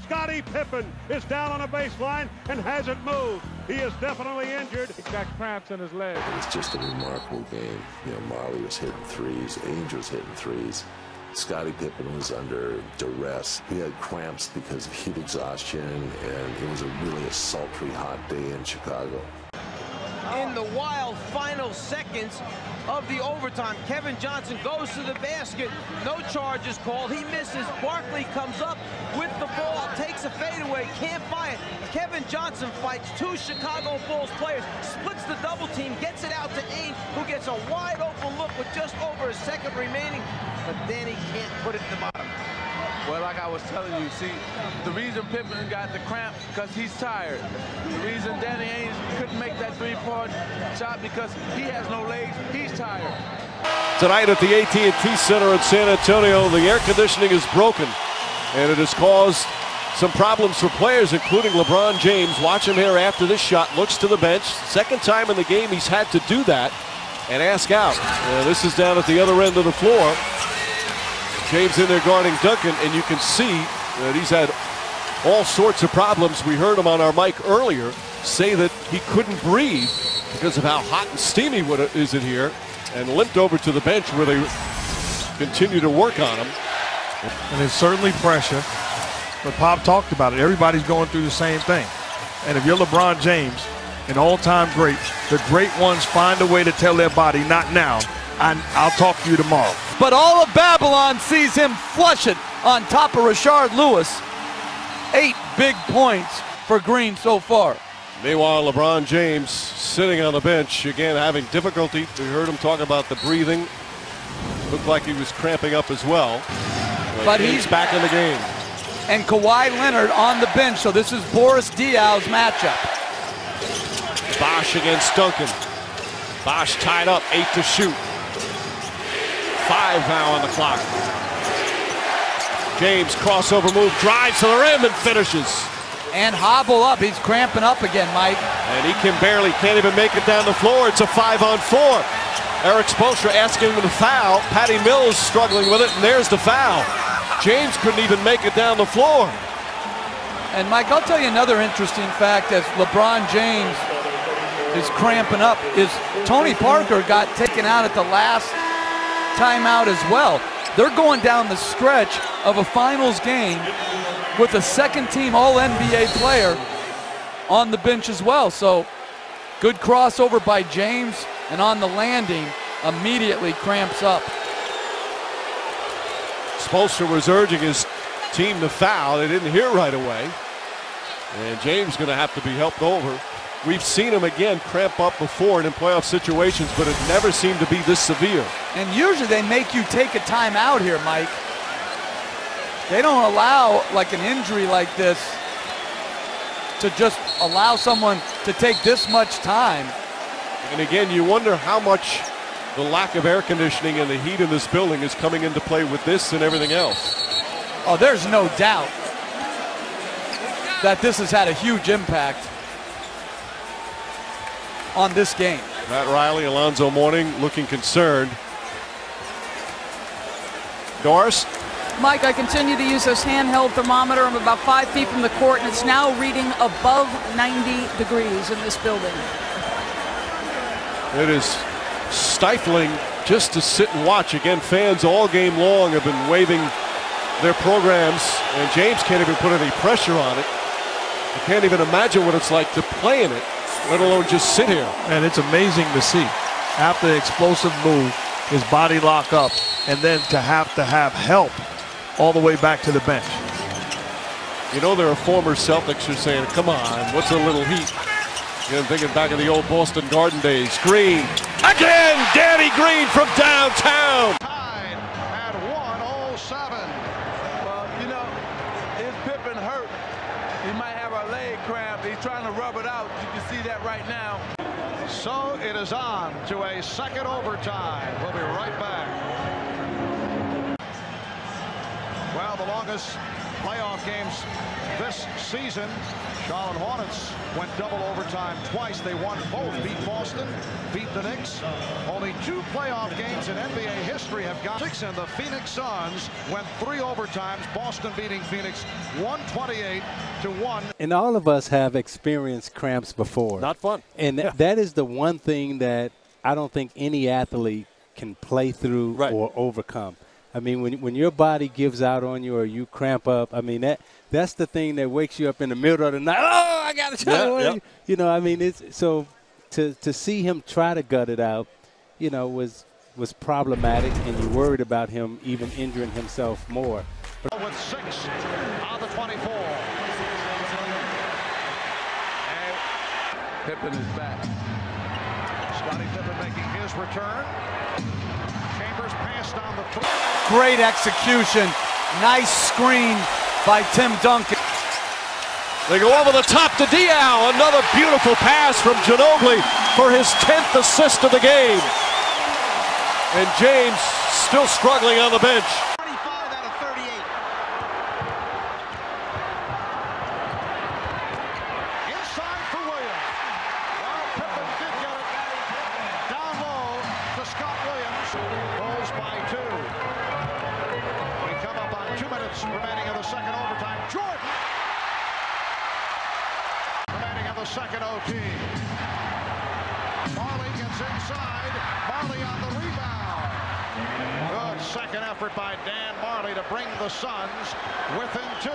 Scottie Pippen is down on a baseline and hasn't moved. He is definitely injured. He's got cramps in his leg. It was just a remarkable game. You know, Marley was hitting threes, Angel was hitting threes. Scottie Pippen was under duress. He had cramps because of heat exhaustion, and it was really a sultry, hot day in Chicago. In the wild final seconds of the overtime, Kevin Johnson goes to the basket. No charges called. He misses. Barkley comes up with the ball, takes a fadeaway, can't buy it. Kevin Johnson fights two Chicago Bulls players, splits the double team, gets it out to Ainge, who gets a wide open look with just over a second remaining, but then he can't put it in the bottom. Well, like I was telling you, see, the reason Pippen got the cramp, because he's tired. The reason Danny Ainge couldn't make that three-point shot, because he has no legs, he's tired. Tonight at the AT&T Center in San Antonio, the air conditioning is broken, and it has caused some problems for players, including LeBron James. Watch him here after this shot, looks to the bench. Second time in the game he's had to do that and ask out. This is down at the other end of the floor. James in there guarding Duncan, and you can see that he's had all sorts of problems. We heard him on our mic earlier say that he couldn't breathe because of how hot and steamy it is in here, and limped over to the bench where they continue to work on him. And it's certainly pressure, but Pop talked about it. Everybody's going through the same thing. And if you're LeBron James, an all-time great, the great ones find a way to tell their body, not now, I'll talk to you tomorrow. But all of Babylon sees him flush it on top of Rashard Lewis. 8 big points for Green so far. Meanwhile, LeBron James sitting on the bench, again having difficulty. We heard him talk about the breathing. Looked like he was cramping up as well. But he's back in the game. And Kawhi Leonard on the bench, so this is Boris Diaw's matchup. Bosh against Duncan. Bosh tied up, 8 to shoot. 5 now on the clock. James crossover move, drives to the rim and finishes. And hobble up, he's cramping up again, Mike. And he can't even make it down the floor. It's a 5-on-4. Eric Spoelstra asking him to foul. Patty Mills struggling with it, and there's the foul. James couldn't even make it down the floor. And Mike, I'll tell you another interesting fact as LeBron James is cramping up is Tony Parker got taken out at the last timeout as well. They're going down the stretch of a finals game with a second-team All-NBA player on the bench as well. So good crossover by James, and on the landing, immediately cramps up. Spoelstra was urging his team to foul. They didn't hear right away. And James going to have to be helped over. We've seen him again cramp up before in playoff situations, but it never seemed to be this severe. And usually they make you take a timeout here, Mike. They don't allow like an injury like this to just allow someone to take this much time. And again, you wonder how much the lack of air conditioning and the heat in this building is coming into play with this and everything else. Oh, there's no doubt that this has had a huge impact on this game. Matt Riley, Alonzo Mourning looking concerned. Doris? Mike, I continue to use this handheld thermometer. I'm about 5 feet from the court, and it's now reading above 90 degrees in this building. It is stifling just to sit and watch. Again, fans all game long have been waving their programs, and James can't even put any pressure on it. I can't even imagine what it's like to play in it, let alone just sit here. And it's amazing to see. After the explosive move, his body lock up, and then to have help all the way back to the bench. You know, there are former Celtics who are saying, come on, what's a little heat? Again, thinking back of the old Boston Garden days. Green, again, Danny Green from downtown. Tied at 107. Well, you know, is Pippen hurt? He might have a leg cramp. He's trying to rub it out. You can see that right now. So it is on to a second overtime. We'll be right back. Well, the longest playoff games this season, Charlotte Hornets went double overtime twice. They won both, beat Boston, beat the Knicks. Only 2 playoff games in NBA history have got 6, and the Phoenix Suns went 3 overtimes, Boston beating Phoenix 128-1. And all of us have experienced cramps before. Not fun. And that is the one thing that I don't think any athlete can play through or overcome. I mean, when your body gives out on you or you cramp up, I mean, that's the thing that wakes you up in the middle of the night. Oh, I got to try. You know, I mean, it's so to see him try to gut it out, you know, was problematic, and you worried about him even injuring himself more. But with 6 on the 24. And Pippen is back. Scottie Pippen making his return. Chambers passed on the 3. Great execution. Nice screen by Tim Duncan. They go over the top to Diaw. Another beautiful pass from Ginobili for his 10th assist of the game. And James still struggling on the bench. 25 out of 38. Inside for Williams. Well, Pippen did get it down low to Scott Williams. Bulls by 2. We come up on 2 minutes remaining of the second overtime. Jordan. Remaining of the second OT. Marley gets inside. Marley on the rebound. Good second effort by Dan Marley to bring the Suns within 2.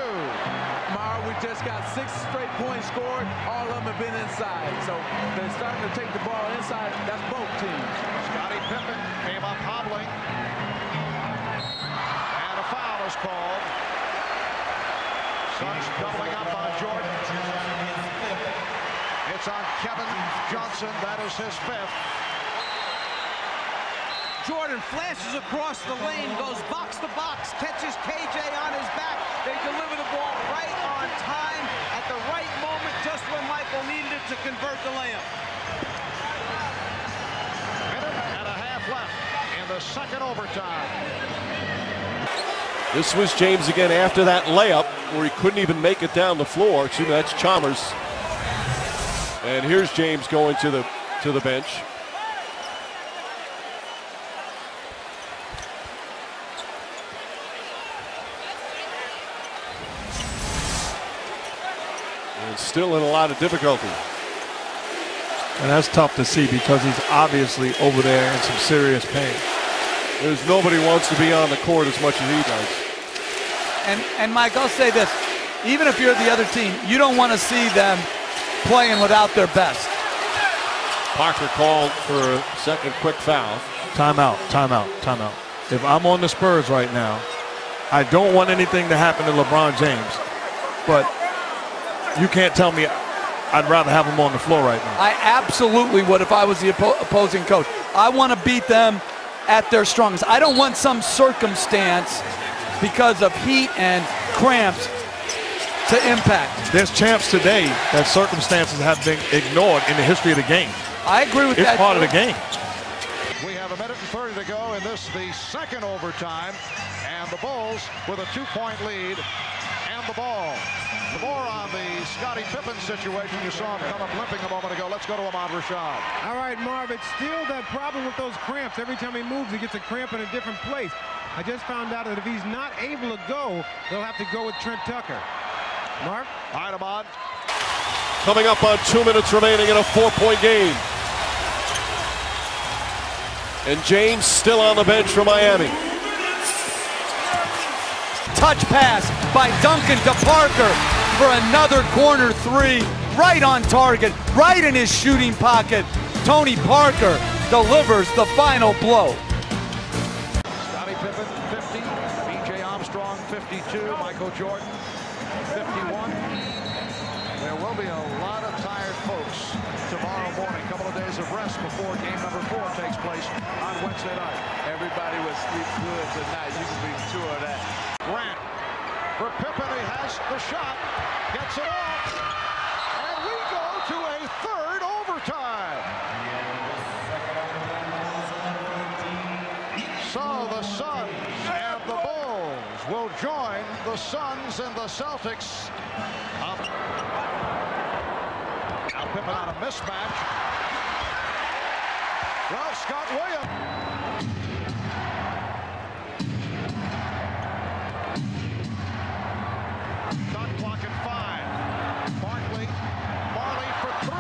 We just got 6 straight points scored. All of them have been inside. So they're starting to take the ball inside. That's both teams. Scottie Pippen came up hobbling. And a foul is called. Suns doubling up on Jordan. It's on Kevin Johnson. That is his 5th. Jordan flashes across the lane, goes box to box, catches KJ on his back. They deliver the ball right on time at the right moment, just when Michael needed it to convert the layup. Minute and a half left in the second overtime. This was James again after that layup where he couldn't even make it down the floor. Excuse me, that's Chalmers. And here's James going to the bench. And still in a lot of difficulty. And that's tough to see because he's obviously over there in some serious pain. There's nobody wants to be on the court as much as he does. And Mike, I'll say this. Even if you're the other team, you don't want to see them playing without their best. Parker called for a second quick foul. Timeout, timeout, timeout. If I'm on the Spurs right now, I don't want anything to happen to LeBron James, but you can't tell me I'd rather have him on the floor right now. I absolutely would if I was the opposing coach. I want to beat them at their strongest. I don't want some circumstance because of heat and cramps to impact. There's champs today that circumstances have been ignored in the history of the game. I agree with that. It's part of the game. We have a minute and 30 to go in this, the second overtime, and the Bulls with a 2-point lead and the ball. For more on the Scottie Pippen situation, you saw him come up limping a moment ago. Let's go to Ahmad Rashad. All right, Marv, it's still that problem with those cramps. Every time he moves, he gets a cramp in a different place. I just found out that if he's not able to go, they'll have to go with Trent Tucker. Marv? All right, Ahmad. Coming up on 2 minutes remaining in a 4-point game. And James still on the bench for Miami. Touch pass by Duncan to Parker for another corner 3. Right on target, right in his shooting pocket. Tony Parker delivers the final blow. Scottie Pippen, 50. B.J. Armstrong, 52. Michael Jordan, 51. There will be a lot of tired folks tomorrow morning. A couple of days of rest before game number 4 takes place on Wednesday night. Everybody will sleep good tonight. You can be sure of that. Grant for Pippen. He has the shot. Gets it off. And we go to a third overtime. So the Suns and the Bulls will join the Suns and the Celtics. Pippen on a mismatch. Well, Scott Williams. Shot clock at 5. Marley for 3.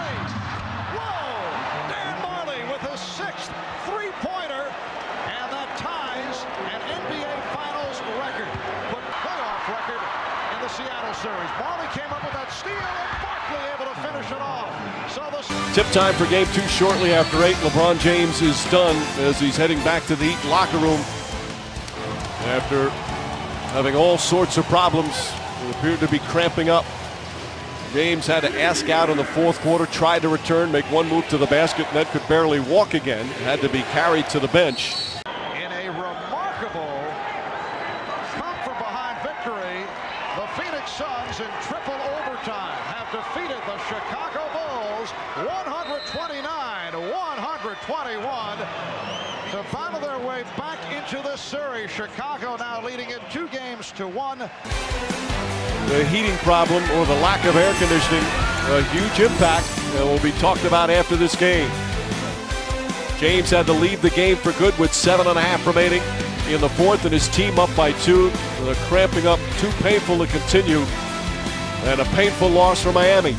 Whoa! Dan Marley with his 6th three-pointer, and that ties an NBA Finals record, put playoff record in the Seattle series. Marley came up with that steal, and Barkley able to finish it off. So the tip time for game 2 shortly after 8. LeBron James is done as he's heading back to the Heat locker room after having all sorts of problems. It appeared to be cramping up. James had to ask out in the 4th quarter, tried to return, make one move to the basket, and then could barely walk again. Had to be carried to the bench. In a remarkable come-from-behind victory, the Phoenix Suns in triple overtime have defeated the Chicago Bulls 129-121 to battle their way back into this series. Chicago now leading it 2-1. The heating problem or the lack of air conditioning, a huge impact, and will be talked about after this game. James had to leave the game for good with 7.5 remaining in the 4th, and his team up by 2. The cramping up too painful to continue, and a painful loss for Miami.